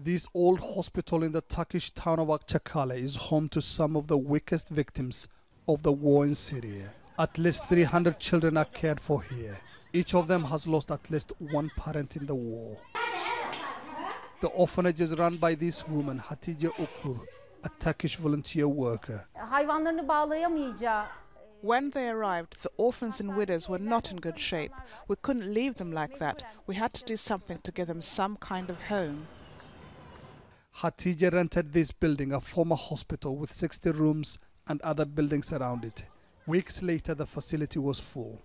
This old hospital in the Turkish town of Akcakale is home to some of the weakest victims of the war in Syria. At least 300 children are cared for here. Each of them has lost at least one parent in the war. The orphanage is run by this woman, Hatice Okur, a Turkish volunteer worker. When they arrived, the orphans and widows were not in good shape. We couldn't leave them like that. We had to do something to give them some kind of home. Hatice rented this building, a former hospital with 60 rooms and other buildings around it. Weeks later, the facility was full.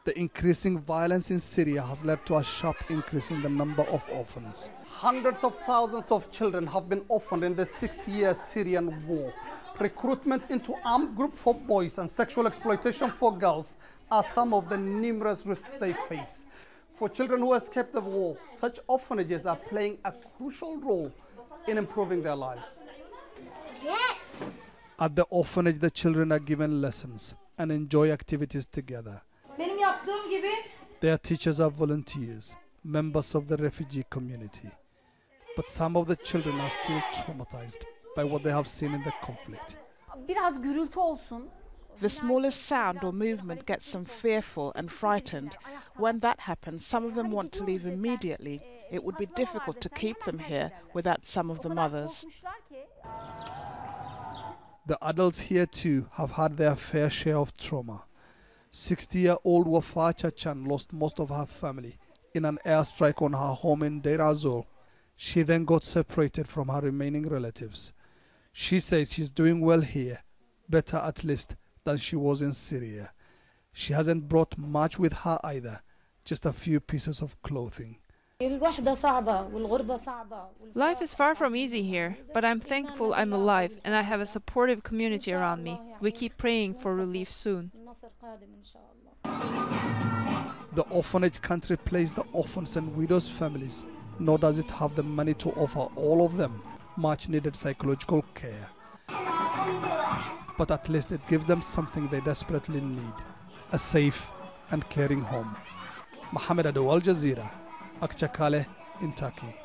The increasing violence in Syria has led to a sharp increase in the number of orphans. Hundreds of thousands of children have been orphaned in the 6-year Syrian war. Recruitment into armed groups for boys and sexual exploitation for girls are some of the numerous risks they face. For children who escaped the war, such orphanages are playing a crucial role in improving their lives. At the orphanage, the children are given lessons and enjoy activities together. Their teachers are volunteers, members of the refugee community. But some of the children are still traumatized by what they have seen in the conflict. The smallest sound or movement gets them fearful and frightened. When that happens, some of them want to leave immediately. It would be difficult to keep them here without some of the mothers. The adults here too have had their fair share of trauma. 60-year-old WAFAA CHACHAN lost most of her family in an airstrike on her home in Deir ez-Zor. She then got separated from her remaining relatives. She says she's doing well here, better at least than she was in Syria. She hasn't brought much with her either, just a few pieces of clothing. Life is far from easy here, but I'm thankful I'm alive and I have a supportive community around me. We keep praying for relief soon. The orphanage can't replace the orphans and widows' families, nor does it have the money to offer all of them much needed psychological care. But at least it gives them something they desperately need, a safe and caring home. Mohammed, Adow, Jazeera, Akcakale in Turkey.